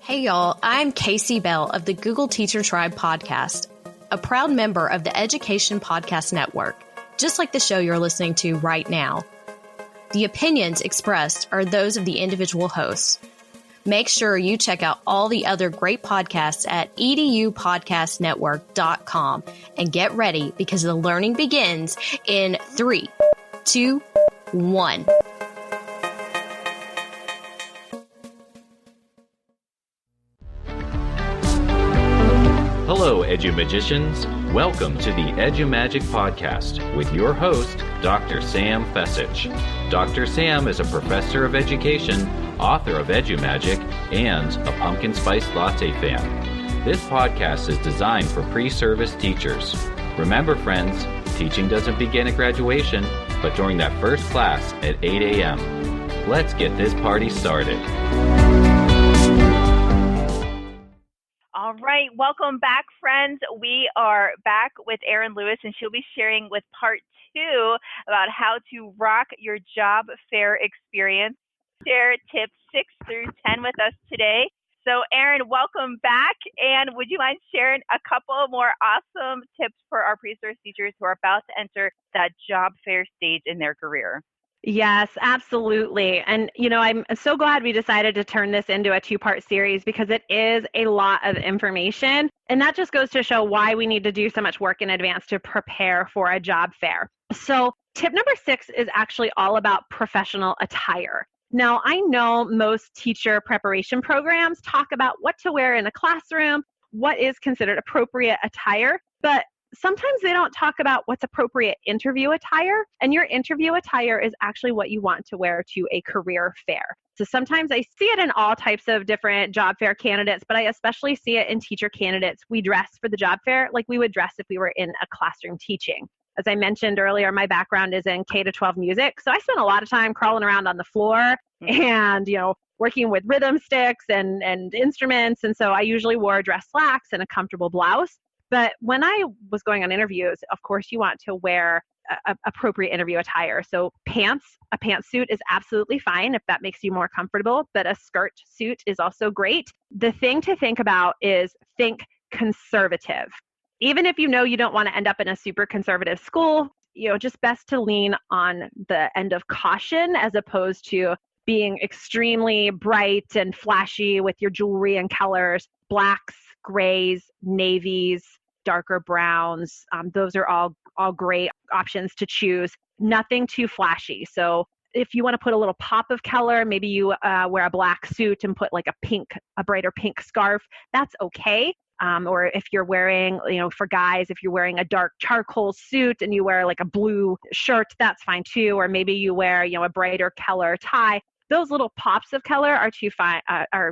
Hey y'all, I'm Casey Bell of the Google Teacher Tribe podcast, a proud member of the Education Podcast Network, just like the show you're listening to right now. The opinions expressed are those of the individual hosts. Make sure you check out all the other great podcasts at edupodcastnetwork.com and get ready because the learning begins in 3, 2, 1. Hello, EduMagicians. Welcome to the EduMagic podcast with your host, Dr. Sam Fessich. Dr. Sam is a professor of education, author of EduMagic, and a pumpkin spice latte fan. This podcast is designed for pre-service teachers. Remember, friends, teaching doesn't begin at graduation, but during that first class at 8 a.m. Let's get this party started. All right, welcome back, friends. We are back with Erin Lewis, and she'll be sharing with part 2 about how to rock your job fair experience. Share tips 6 through 10 with us today. So, Erin, welcome back, and would you mind sharing a couple more awesome tips for our pre-service teachers who are about to enter that job fair stage in their career? Yes, absolutely. And, I'm so glad we decided to turn this into a 2-part series because it is a lot of information. And that just goes to show why we need to do so much work in advance to prepare for a job fair. So tip number 6 is actually all about professional attire. Now, I know most teacher preparation programs talk about what to wear in a classroom, what is considered appropriate attire, but sometimes they don't talk about what's appropriate interview attire, and your interview attire is actually what you want to wear to a career fair. So sometimes I see it in all types of different job fair candidates, but I especially see it in teacher candidates. We dress for the job fair like we would dress if we were in a classroom teaching. As I mentioned earlier, my background is in K-12 music, so I spent a lot of time crawling around on the floor and, working with rhythm sticks and instruments, and so I usually wore dress slacks and a comfortable blouse. But when I was going on interviews, of course, you want to wear appropriate interview attire. So a pantsuit is absolutely fine if that makes you more comfortable, but a skirt suit is also great. The thing to think about is think conservative. Even if you don't want to end up in a super conservative school, just best to lean on the end of caution as opposed to being extremely bright and flashy with your jewelry and colors, blacks, grays, navies, darker browns. Those are all great options to choose. Nothing too flashy. So if you want to put a little pop of color, maybe you wear a black suit and put like a brighter pink scarf, that's okay. Or if you're wearing, for guys, if you're wearing a dark charcoal suit and you wear like a blue shirt, that's fine too. Or maybe you wear, a brighter color tie. Those little pops of color are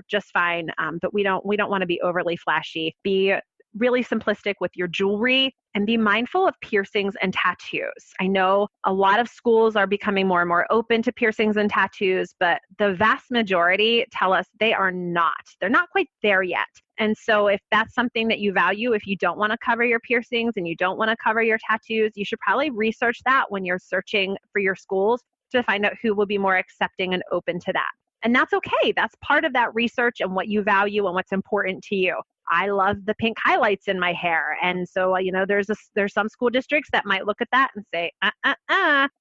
just fine, but we don't want to be overly flashy. Be really simplistic with your jewelry and be mindful of piercings and tattoos. I know a lot of schools are becoming more and more open to piercings and tattoos, but the vast majority tell us they are not. They're not quite there yet. And so if that's something that you value, if you don't want to cover your piercings and you don't want to cover your tattoos, you should probably research that when you're searching for your schools to find out who will be more accepting and open to that. And that's okay. That's part of that research and what you value and what's important to you. I love the pink highlights in my hair. And so, there's some school districts that might look at that and say,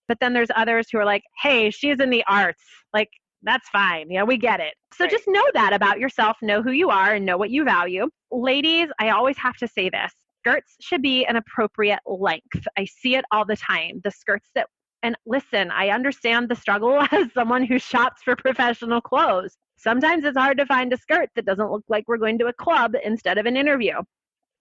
but then there's others who are like, hey, she's in the arts. Like, that's fine. We get it. So Right. Just know that about yourself, know who you are and know what you value. Ladies, I always have to say this. Skirts should be an appropriate length. I see it all the time. The skirts and listen, I understand the struggle as someone who shops for professional clothes. Sometimes it's hard to find a skirt that doesn't look like we're going to a club instead of an interview.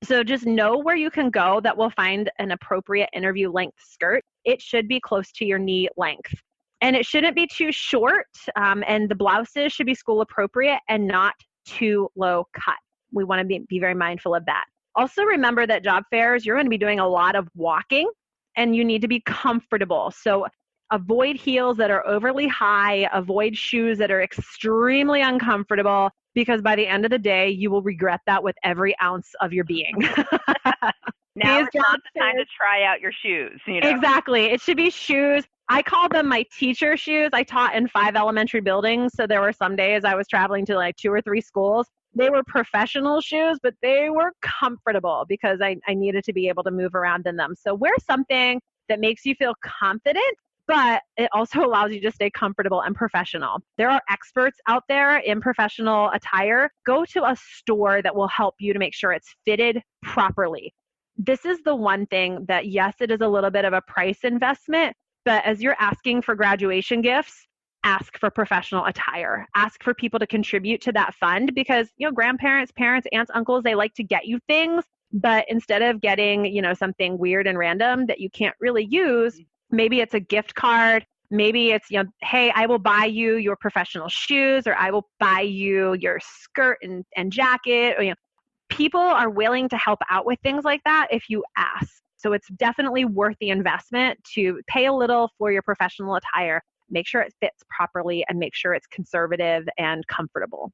So just know where you can go that will find an appropriate interview length skirt. It should be close to your knee length. And it shouldn't be too short. And the blouses should be school appropriate and not too low cut. We want to be very mindful of that. Also remember that job fairs, you're going to be doing a lot of walking and you need to be comfortable. So avoid heels that are overly high, avoid shoes that are extremely uncomfortable, because by the end of the day, you will regret that with every ounce of your being. Now is not the time to try out your shoes. Exactly. It should be shoes. I call them my teacher shoes. I taught in 5 elementary buildings, so there were some days I was traveling to like 2 or 3 schools. They were professional shoes, but they were comfortable because I needed to be able to move around in them. So wear something that makes you feel confident, but it also allows you to stay comfortable and professional. There are experts out there in professional attire. Go to a store that will help you to make sure it's fitted properly. This is the one thing that, yes, it is a little bit of a price investment, but as you're asking for graduation gifts, ask for professional attire. Ask for people to contribute to that fund because, grandparents, parents, aunts, uncles, they like to get you things, but instead of getting, something weird and random that you can't really use, maybe it's a gift card. Maybe it's, hey, I will buy you your professional shoes, or I will buy you your skirt and jacket. Or, people are willing to help out with things like that if you ask. So it's definitely worth the investment to pay a little for your professional attire. Make sure it fits properly and make sure it's conservative and comfortable.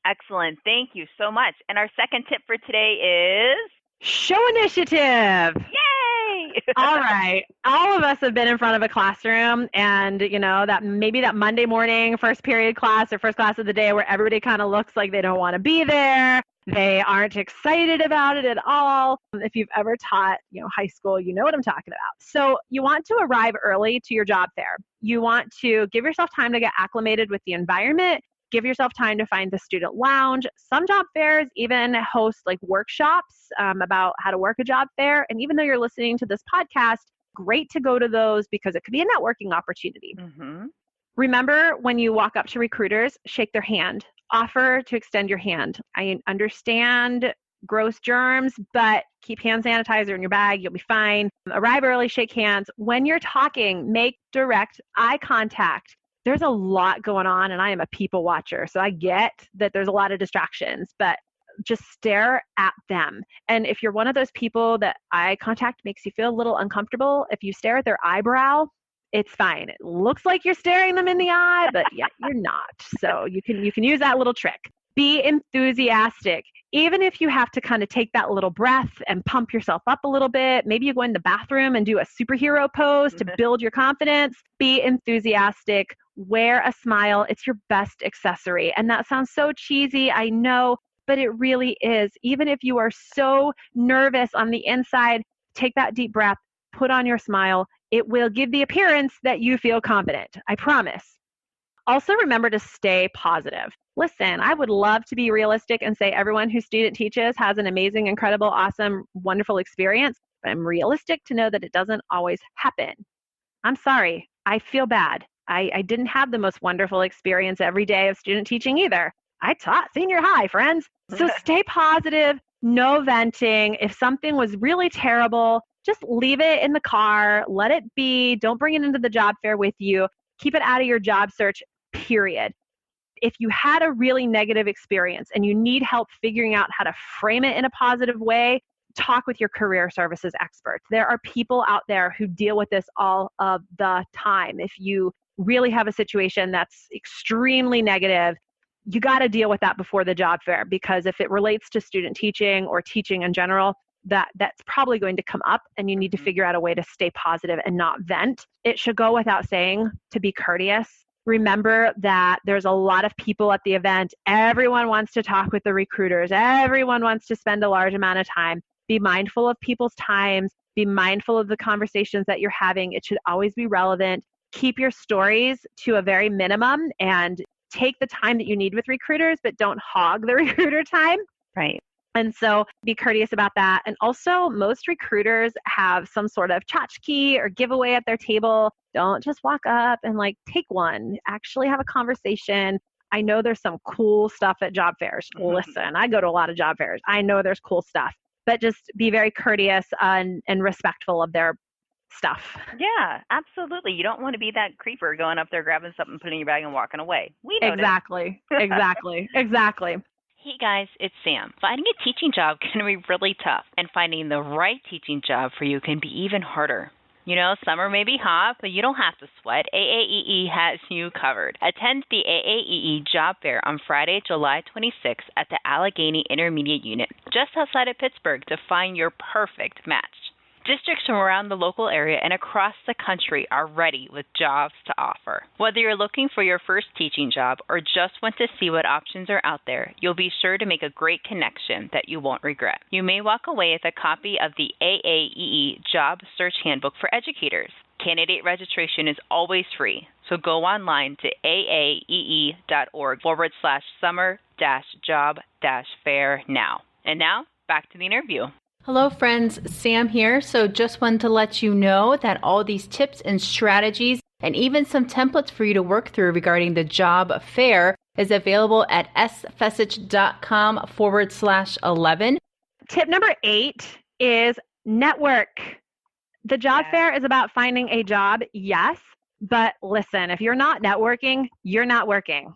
Excellent. Thank you so much. And our second tip for today is show initiative. Yay! All right. All of us have been in front of a classroom and, that Monday morning first period class or first class of the day where everybody kind of looks like they don't want to be there. They aren't excited about it at all. If you've ever taught, high school, you know what I'm talking about. So you want to arrive early to your job fair. You want to give yourself time to get acclimated with the environment. Give yourself time to find the student lounge. Some job fairs even host workshops about how to work a job fair. And even though you're listening to this podcast, great to go to those because it could be a networking opportunity. Mm-hmm. Remember, when you walk up to recruiters, shake their hand. Offer to extend your hand. I understand gross germs, but keep hand sanitizer in your bag. You'll be fine. Arrive early, shake hands. When you're talking, make direct eye contact. There's a lot going on, and I am a people watcher, so I get that there's a lot of distractions, but just stare at them. And if you're one of those people that eye contact makes you feel a little uncomfortable, if you stare at their eyebrow, it's fine. It looks like you're staring them in the eye, but yeah, you're not. So you can use that little trick. Be enthusiastic. Even if you have to kind of take that little breath and pump yourself up a little bit, maybe you go in the bathroom and do a superhero pose to build your confidence. Be enthusiastic. Wear a smile. It's your best accessory. And that sounds so cheesy, I know, but it really is. Even if you are so nervous on the inside, take that deep breath, put on your smile. It will give the appearance that you feel confident. I promise. Also, remember to stay positive. Listen, I would love to be realistic and say everyone who student teaches has an amazing, incredible, awesome, wonderful experience, but I'm realistic to know that it doesn't always happen. I'm sorry. I feel bad. I didn't have the most wonderful experience every day of student teaching either. I taught senior high, friends. So stay positive, no venting. If something was really terrible, just leave it in the car, let it be. Don't bring it into the job fair with you. Keep it out of your job search, period. If you had a really negative experience and you need help figuring out how to frame it in a positive way, talk with your career services experts. There are people out there who deal with this all of the time. If you really have a situation that's extremely negative, you got to deal with that before the job fair, because if it relates to student teaching or teaching in general, that's probably going to come up, and you need to figure out a way to stay positive and not vent. It should go without saying to be courteous. Remember that there's a lot of people at the event. Everyone wants to talk with the recruiters. Everyone wants to spend a large amount of time. Be mindful of people's times. Be mindful of the conversations that you're having. It should always be relevant. Keep your stories to a very minimum and take the time that you need with recruiters, but don't hog the recruiter time. Right. And so be courteous about that. And also, most recruiters have some sort of tchotchke or giveaway at their table. Don't just walk up and take one. Actually have a conversation. I know there's some cool stuff at job fairs. Listen, I go to a lot of job fairs. I know there's cool stuff, but just be very courteous and respectful of their stuff. Yeah, absolutely. You don't want to be that creeper going up there, grabbing something, putting it in your bag and walking away. We know Exactly. Hey guys, it's Sam. Finding a teaching job can be really tough, and finding the right teaching job for you can be even harder. You know, summer may be hot, but you don't have to sweat. AAEE has you covered. Attend the AAEE Job Fair on Friday, July 26th at the Allegheny Intermediate Unit, just outside of Pittsburgh, to find your perfect match. Districts from around the local area and across the country are ready with jobs to offer. Whether you're looking for your first teaching job or just want to see what options are out there, you'll be sure to make a great connection that you won't regret. You may walk away with a copy of the AAEE Job Search Handbook for Educators. Candidate registration is always free, so go online to aaee.org/summer-job-fair now. And now, back to the interview. Hello friends, Sam here. So just wanted to let you know that all these tips and strategies and even some templates for you to work through regarding the job fair is available at sfessich.com/11. Tip number 8 is network. The job fair is about finding a job, yes, but listen, if you're not networking, you're not working.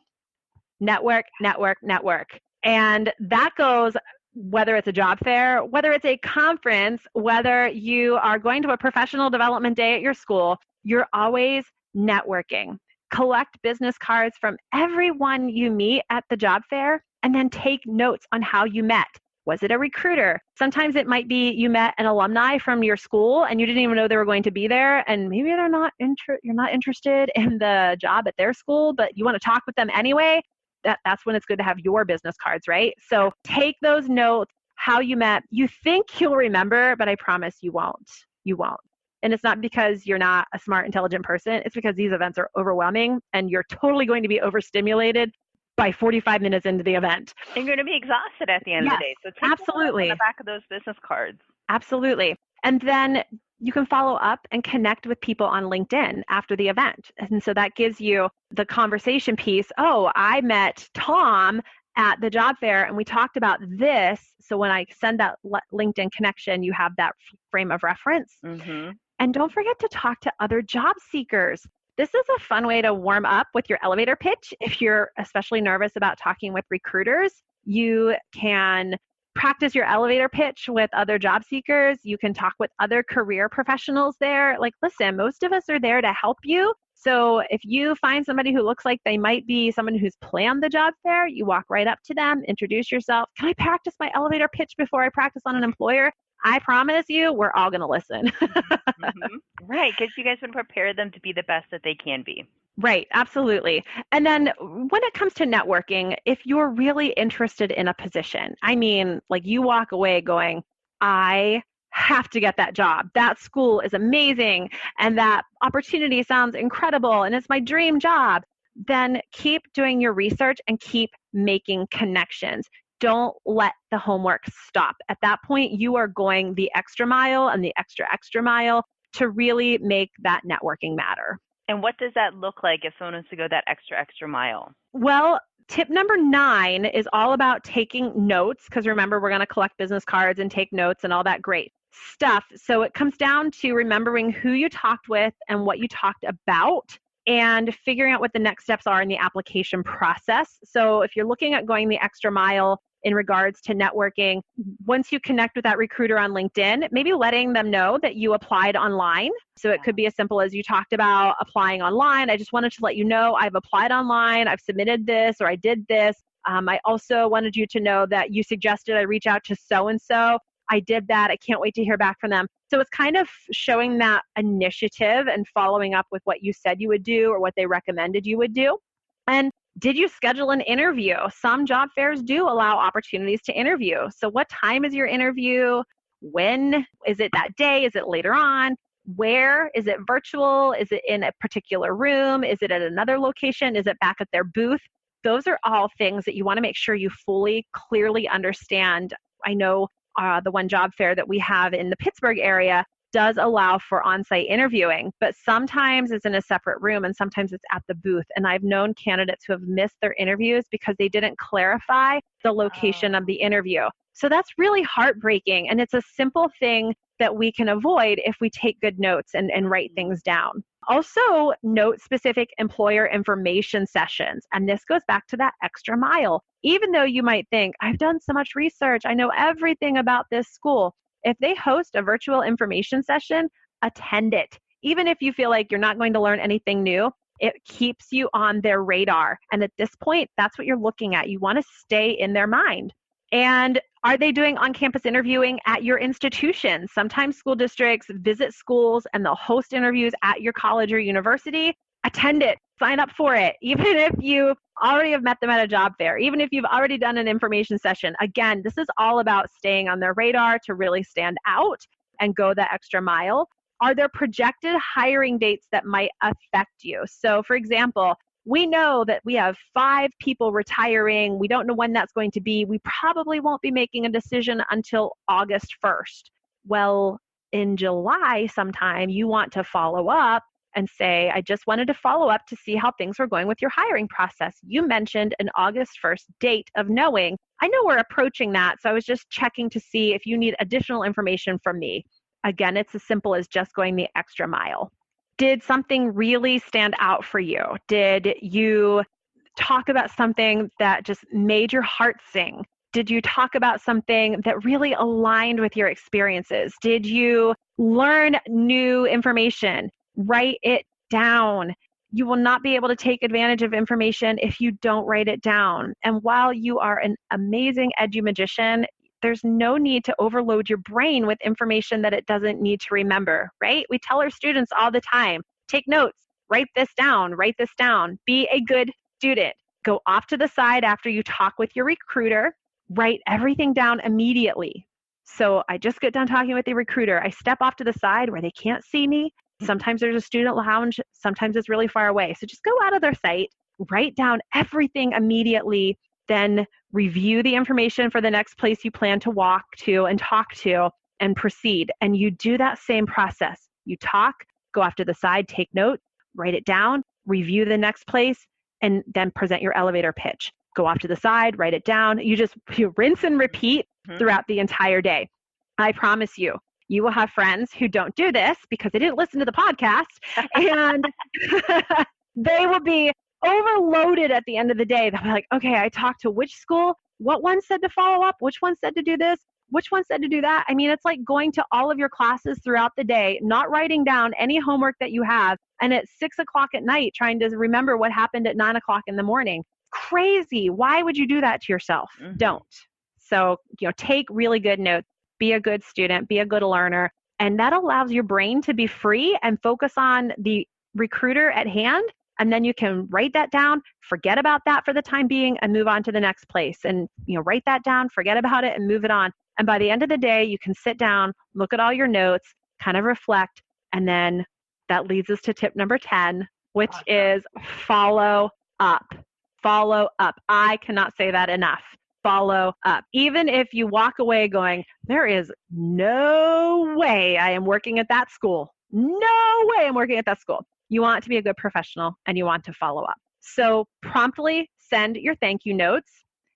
Network, network, network. And that goes whether it's a job fair, whether it's a conference, whether you are going to a professional development day at your school, you're always networking. Collect business cards from everyone you meet at the job fair and then take notes on how you met. Was it a recruiter? Sometimes it might be you met an alumni from your school and you didn't even know they were going to be there, and maybe you're not interested in the job at their school, but you want to talk with them anyway. That's when it's good to have your business cards, right? So take those notes, how you met. You think you'll remember, but I promise you won't. You won't. And it's not because you're not a smart, intelligent person. It's because these events are overwhelming and you're totally going to be overstimulated by 45 minutes into the event. And you're going to be exhausted at the end of the day. So take absolutely. on the back of those business cards. Absolutely. And then you can follow up and connect with people on LinkedIn after the event. And so that gives you the conversation piece. Oh, I met Tom at the job fair and we talked about this. So when I send that LinkedIn connection, you have that frame of reference. Mm-hmm. And don't forget to talk to other job seekers. This is a fun way to warm up with your elevator pitch. If you're especially nervous about talking with recruiters, you can practice your elevator pitch with other job seekers. You can talk with other career professionals there. Like, listen, most of us are there to help you. So if you find somebody who looks like they might be someone who's planned the job fair, you walk right up to them, introduce yourself. Can I practice my elevator pitch before I practice on an employer? I promise you, we're all going to listen. Mm-hmm. Right, because you guys would prepare them to be the best that they can be. Right, absolutely. And then when it comes to networking, if you're really interested in a position, I mean, like you walk away going, I have to get that job. That school is amazing and that opportunity sounds incredible and it's my dream job. Then keep doing your research and keep making connections. Don't let the homework stop. At that point, you are going the extra mile and the extra mile to really make that networking matter. And what does that look like if someone wants to go that extra mile? Well, tip number 9 is all about taking notes, because remember, we're going to collect business cards and take notes and all that great stuff. So it comes down to remembering who you talked with and what you talked about and figuring out what the next steps are in the application process. So if you're looking at going the extra mile in regards to networking, once you connect with that recruiter on LinkedIn, maybe letting them know that you applied online. So it could be as simple as you talked about applying online. I just wanted to let you know I've applied online, I've submitted this, or I did this. I also wanted you to know that you suggested I reach out to so-and-so. I did that. I can't wait to hear back from them. So it's kind of showing that initiative and following up with what you said you would do or what they recommended you would do. And did you schedule an interview? Some job fairs do allow opportunities to interview. So what time is your interview? When? Is it that day? Is it later on? Where? Is it virtual? Is it in a particular room? Is it at another location? Is it back at their booth? Those are all things that you want to make sure you fully, clearly understand. I know the one job fair that we have in the Pittsburgh area does allow for on-site interviewing, but sometimes it's in a separate room and sometimes it's at the booth. And I've known candidates who have missed their interviews because they didn't clarify the location of the interview. So that's really heartbreaking. And it's a simple thing that we can avoid if we take good notes and write things down. Also, note specific employer information sessions. And this goes back to that extra mile. Even though you might think, I've done so much research, I know everything about this school. If they host a virtual information session, attend it. Even if you feel like you're not going to learn anything new, it keeps you on their radar. And at this point, that's what you're looking at. You want to stay in their mind. And Are they doing on-campus interviewing at your institution? Sometimes school districts visit schools and they'll host interviews at your college or university. Attend it, sign up for it, even if you already have met them at a job fair, even if you've already done an information session. Again, this is all about staying on their radar to really stand out and go the extra mile. Are there projected hiring dates that might affect you? So for example, we know that we have 5 people retiring. We don't know when that's going to be. We probably won't be making a decision until August 1st. Well, in July sometime, you want to follow up and say, I just wanted to follow up to see how things were going with your hiring process. You mentioned an August 1st date of knowing. I know we're approaching that, so I was just checking to see if you need additional information from me. Again, it's as simple as just going the extra mile. Did something really stand out for you? Did you talk about something that just made your heart sing? Did you talk about something that really aligned with your experiences? Did you learn new information? Write it down. You will not be able to take advantage of information if you don't write it down. And while you are an amazing edu-magician, there's no need to overload your brain with information that it doesn't need to remember, right? We tell our students all the time, take notes, write this down, be a good student. Go off to the side after you talk with your recruiter, write everything down immediately. So I just get done talking with the recruiter. I step off to the side where they can't see me. Sometimes there's a student lounge. Sometimes it's really far away. So just go out of their sight, write down everything immediately, then review the information for the next place you plan to walk to and talk to and proceed. And you do that same process. You talk, go off to the side, take notes, write it down, review the next place, and then present your elevator pitch. Go off to the side, write it down. You rinse and repeat throughout the entire day. I promise you, you will have friends who don't do this because they didn't listen to the podcast, and they will be overloaded at the end of the day. They'll be like, okay, I talked to which school? What one said to follow up? Which one said to do this? Which one said to do that? I mean, it's like going to all of your classes throughout the day, not writing down any homework that you have, and at 6 o'clock at night trying to remember what happened at 9 o'clock in the morning. Crazy. Why would you do that to yourself? Don't. So, take really good notes. Be a good student, be a good learner, and that allows your brain to be free and focus on the recruiter at hand. And then you can write that down, forget about that for the time being, and move on to the next place. And write that down, forget about it, and move it on. And by the end of the day, you can sit down, look at all your notes, kind of reflect, and then that leads us to tip number 10, which is follow up. Follow up. I cannot say that enough. Follow up. Even if you walk away going, there is no way I am working at that school. No way I'm working at that school. You want to be a good professional and you want to follow up. So promptly send your thank you notes.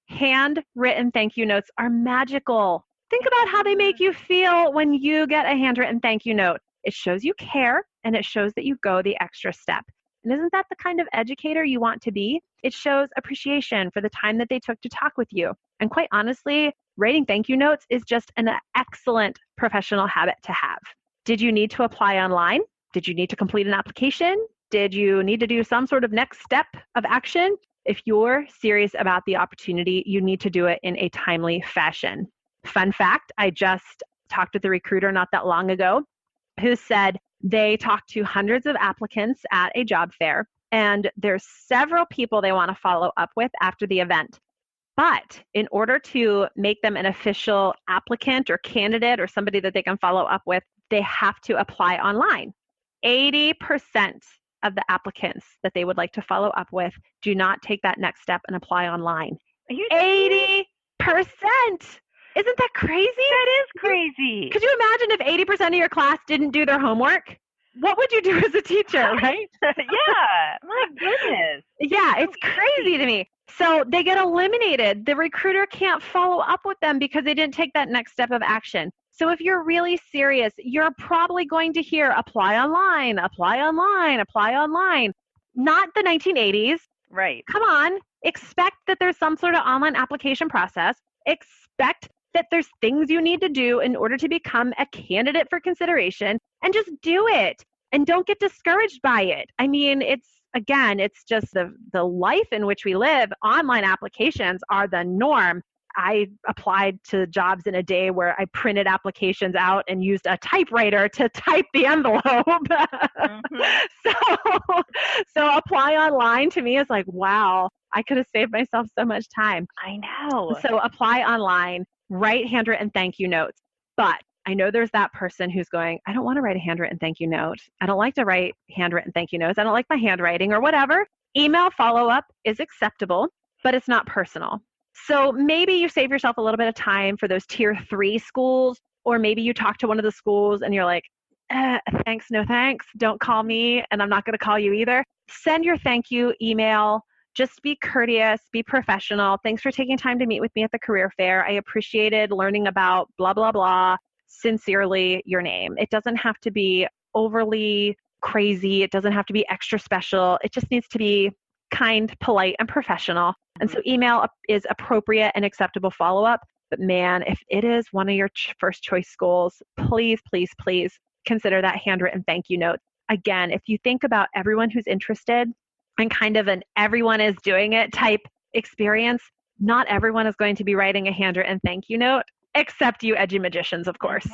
Handwritten thank you notes are magical. Think about how they make you feel when you get a handwritten thank you note. It shows you care and it shows that you go the extra step. And isn't that the kind of educator you want to be? It shows appreciation for the time that they took to talk with you. And quite honestly, writing thank you notes is just an excellent professional habit to have. Did you need to apply online? Did you need to complete an application? Did you need to do some sort of next step of action? If you're serious about the opportunity, you need to do it in a timely fashion. Fun fact, I just talked with a recruiter not that long ago who said they talked to hundreds of applicants at a job fair, and there's several people they want to follow up with after the event. But in order to make them an official applicant or candidate or somebody that they can follow up with, they have to apply online. 80% of the applicants that they would like to follow up with do not take that next step and apply online. 80%! Isn't that crazy? That is crazy. Could you imagine if 80% of your class didn't do their homework? What would you do as a teacher, right? Yeah, my goodness. Yeah, it's crazy to me. So they get eliminated. The recruiter can't follow up with them because they didn't take that next step of action. So if you're really serious, you're probably going to hear apply online, apply online, apply online. Not the 1980s. Right. Come on. Expect that there's some sort of online application process. Expect that there's things you need to do in order to become a candidate for consideration, and just do it. And don't get discouraged by it. I mean, it's just the life in which we live. Online applications are the norm. I applied to jobs in a day where I printed applications out and used a typewriter to type the envelope. So apply online to me is like, wow, I could have saved myself so much time. I know. So apply online, write handwritten thank you notes. But I know there's that person who's going, I don't want to write a handwritten thank you note. I don't like to write handwritten thank you notes. I don't like my handwriting or whatever. Email follow-up is acceptable, but it's not personal. So maybe you save yourself a little bit of time for those tier 3 schools, or maybe you talk to one of the schools and you're like, thanks, no thanks. Don't call me, and I'm not going to call you either. Send your thank you email. Just be courteous, be professional. Thanks for taking time to meet with me at the career fair. I appreciated learning about blah, blah, blah. Sincerely, your name. It doesn't have to be overly crazy. It doesn't have to be extra special. It just needs to be kind, polite, and professional. And so email is appropriate and acceptable follow-up. But man, if it is one of your first choice schools, please, please, please consider that handwritten thank you note. Again, if you think about everyone who's interested and kind of an everyone is doing it type experience, not everyone is going to be writing a handwritten thank you note, except you edgy magicians, of course.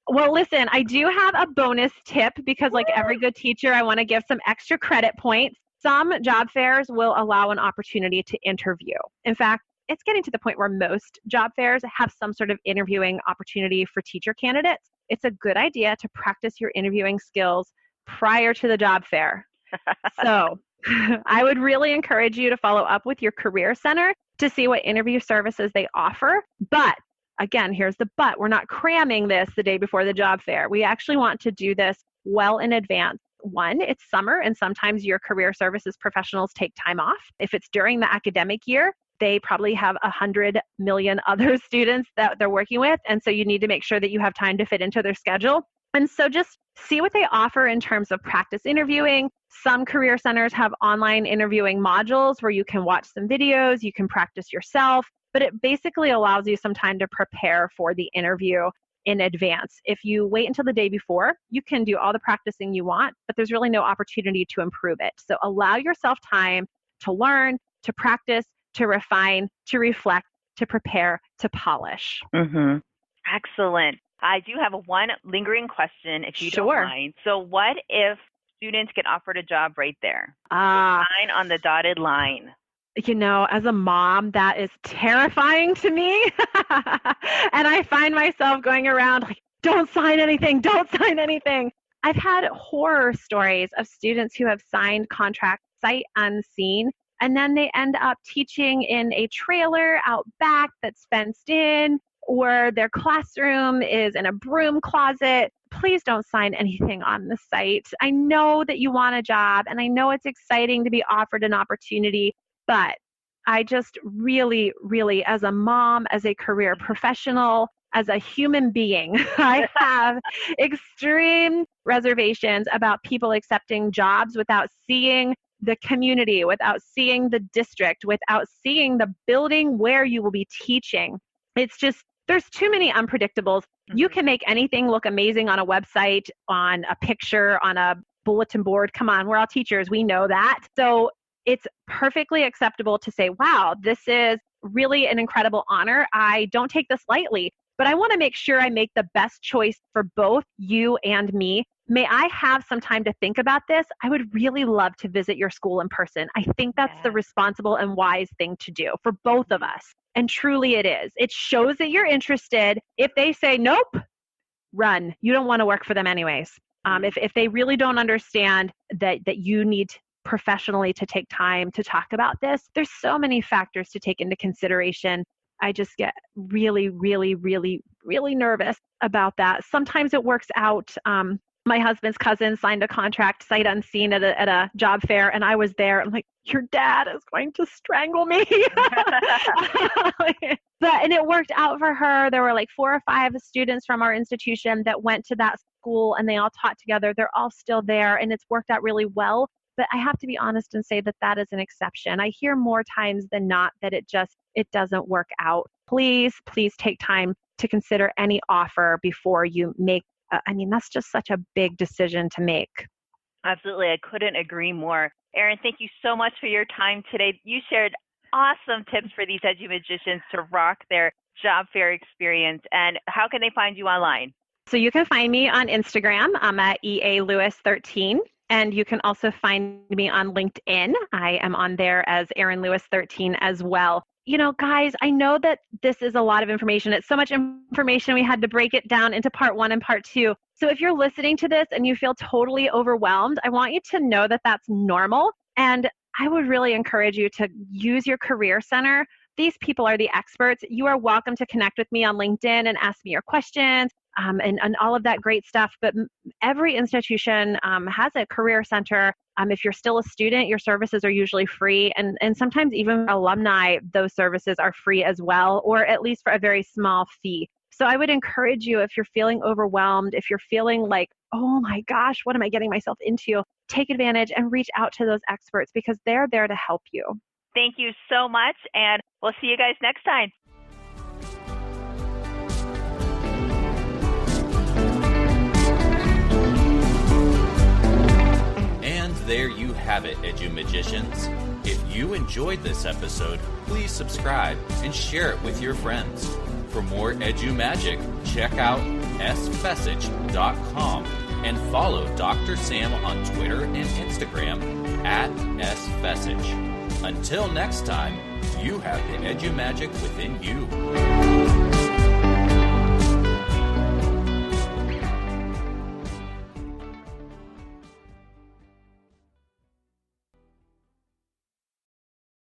Well, listen, I do have a bonus tip because like every good teacher, I want to give some extra credit points. Some job fairs will allow an opportunity to interview. In fact, it's getting to the point where most job fairs have some sort of interviewing opportunity for teacher candidates. It's a good idea to practice your interviewing skills prior to the job fair. So I would really encourage you to follow up with your career center to see what interview services they offer. But again, here's the but. We're not cramming this the day before the job fair. We actually want to do this well in advance. One, it's summer, and sometimes your career services professionals take time off. If it's during the academic year, they probably have 100 million other students that they're working with. And so you need to make sure that you have time to fit into their schedule. And so just see what they offer in terms of practice interviewing. Some career centers have online interviewing modules where you can watch some videos, you can practice yourself, but it basically allows you some time to prepare for the interview in advance. If you wait until the day before, you can do all the practicing you want, but there's really no opportunity to improve it. So allow yourself time to learn, to practice, to refine, to reflect, to prepare, to polish. Mm-hmm. Excellent. I do have one lingering question, if you don't mind. So what if students get offered a job right there? Sign on the dotted line. You know, as a mom, that is terrifying to me. And I find myself going around like, don't sign anything, don't sign anything. I've had horror stories of students who have signed contracts sight unseen, and then they end up teaching in a trailer out back that's fenced in, or their classroom is in a broom closet. Please don't sign anything on the site. I know that you want a job, and I know it's exciting to be offered an opportunity, but I just really, really, as a mom, as a career professional, as a human being, I have extreme reservations about people accepting jobs without seeing the community, without seeing the district, without seeing the building where you will be teaching. It's just, there's too many unpredictables. You can make anything look amazing on a website, on a picture, on a bulletin board. Come on, we're all teachers. We know that. So it's perfectly acceptable to say, wow, this is really an incredible honor. I don't take this lightly, but I want to make sure I make the best choice for both you and me. May I have some time to think about this? I would really love to visit your school in person. I think that's the responsible and wise thing to do for both of us. And truly it is. It shows that you're interested. If they say, nope, run. You don't want to work for them anyways. If they really don't understand that you need professionally to take time to talk about this, there's so many factors to take into consideration. I just get really, really, really, really nervous about that. Sometimes it works out. My husband's cousin signed a contract sight unseen at a job fair, and I was there. I'm like, your dad is going to strangle me. And it worked out for her. There were like 4 or 5 students from our institution that went to that school, and they all taught together. They're all still there, and it's worked out really well. But I have to be honest and say that that is an exception. I hear more times than not that it doesn't work out. Please take time to consider any offer before you make. That's just such a big decision to make. Absolutely. I couldn't agree more. Erin, thank you so much for your time today. You shared awesome tips for these EduMagicians to rock their job fair experience. And how can they find you online? So you can find me on Instagram. I'm at EALewis13. And you can also find me on LinkedIn. I am on there as Erin Lewis 13 as well. You know, guys, I know that this is a lot of information. It's so much information. We had to break it down into part 1 and part 2. So if you're listening to this and you feel totally overwhelmed, I want you to know that that's normal. And I would really encourage you to use your career center. These people are the experts. You are welcome to connect with me on LinkedIn and ask me your questions. And all of that great stuff. But every institution has a career center. If you're still a student, your services are usually free. And sometimes even for alumni, those services are free as well, or at least for a very small fee. So I would encourage you, if you're feeling overwhelmed, if you're feeling like, oh my gosh, what am I getting myself into? Take advantage and reach out to those experts because they're there to help you. Thank you so much. And we'll see you guys next time. There you have it, EduMagicians. If you enjoyed this episode, please subscribe and share it with your friends. For more EduMagic, check out sfessage.com and follow Dr. Sam on Twitter and Instagram at sfessage. Until next time, you have the EduMagic within you.